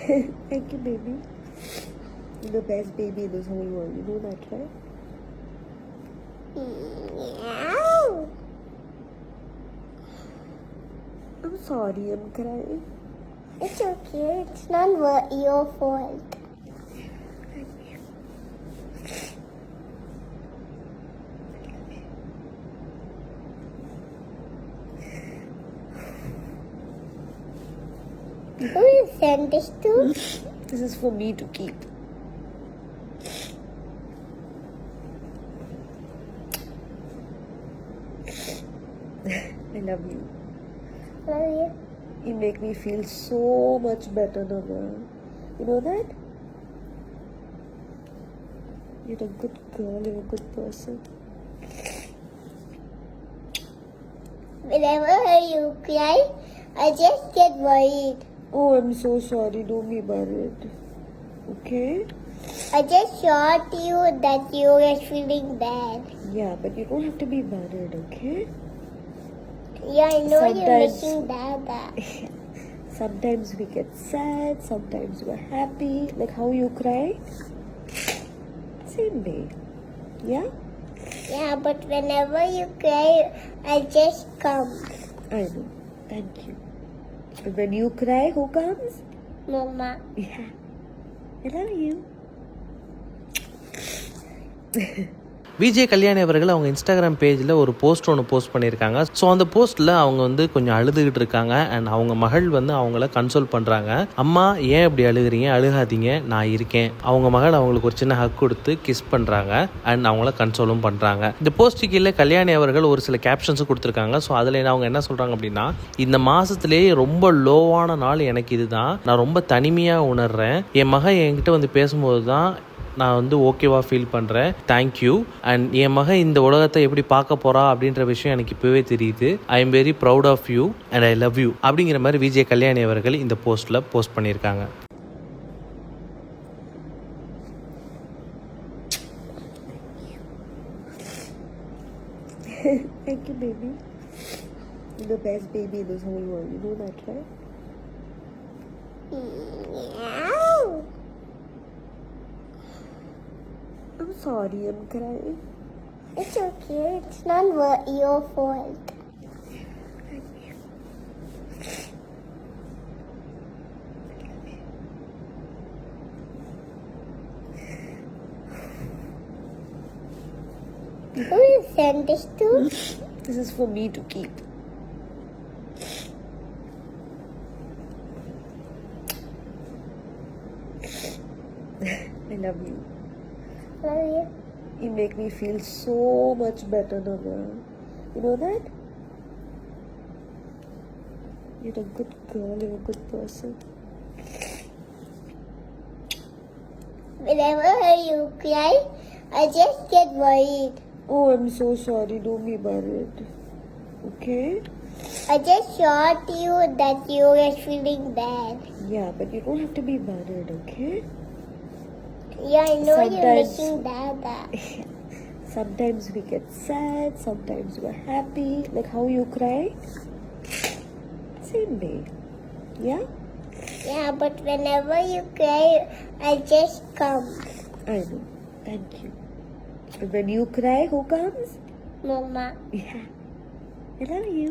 Thank you, baby. You're the best baby in this whole world. You know that, right? Meow. I'm sorry, I'm crying. It's okay. It's not your fault. Thank you. Who you send this to? This is for me to keep. I love you. Love you. You make me feel so much better, Nana. You know that? You're a good girl, you're a good person. Whenever you cry, I just get worried. Oh, I'm so sorry. Don't be worried. Okay? I just shot you that you were feeling bad. Yeah, but you don't have to be worried, okay? Yeah, I know you're Sometimes- making Dada. Sometimes we get sad, sometimes we're happy. Like how you cry. Same way. Yeah? Yeah, but whenever you cry, I just come. I know. Thank you. And when you cry, who comes? Mama. Yeah. I love you. Vijay Kalyani அவர்கள் அவங்க Instagram பேஜில் ஒரு post ஒன்று post பண்ணியிருக்காங்க. So அந்த போஸ்ட்டில் அவங்க வந்து கொஞ்சம் அழுதுகிட்டு இருக்காங்க. அண்ட் அவங்க மகள் வந்து அவங்கள கன்சோல் பண்ணுறாங்க. அம்மா ஏன் இப்படி அழுகிறீங்க, அழுகாதீங்க, நான் இருக்கேன். அவங்க மகள் அவங்களுக்கு ஒரு சின்ன ஹக் கொடுத்து கிஸ் பண்ணுறாங்க. அண்ட் அவங்கள கன்சோலும் பண்ணுறாங்க. இந்த போஸ்ட்டு கீழே கல்யாணி அவர்கள் ஒரு சில கேப்ஷன்ஸும் கொடுத்துருக்காங்க. ஸோ அதில் அவங்க என்ன சொல்கிறாங்க அப்படின்னா, இந்த மாதத்துலேயே ரொம்ப லோவான நாள் எனக்கு இதுதான். நான் ரொம்ப தனிமையாக உணர்றேன். என் மகன் என்கிட்ட வந்து பேசும்போது தான் நான் வந்து ஓகேவா ஃபீல் பண்ணுறேன். தேங்க்யூ. அண்ட் என் மகன் இந்த உலகத்தை எப்படி பார்க்க போகிறா அப்படின்ற விஷயம் எனக்கு இப்போவே தெரியுது. I am very proud of you and I love you அப்படிங்கிற மாதிரி விஜய் கல்யாணி அவர்கள் இந்த போஸ்ட்டில் போஸ்ட் பண்ணியிருக்காங்க. Thank you, baby. You're the best baby in this whole world. You know that, right? Meow. I'm sorry, I'm crying. It's okay. It's not your fault. Thank you. Who you send this to? This is for me to keep. I love you. Love you. You make me feel so much better, Nana. You know that? You're a good girl, you're a good person. Whenever you cry, I just get worried. Oh, I'm so sorry. Don't be worried. Okay? I just shot you that you were feeling bad. Yeah, but you don't have to be worried, okay? Yeah, I know you're Sometimes- making Dada. Sometimes we get sad, sometimes we're happy. Like how you cry. Same way. Yeah? Yeah, but whenever you cry, I just come. I know. Thank you. And when you cry, who comes? Mama. Yeah. I love you.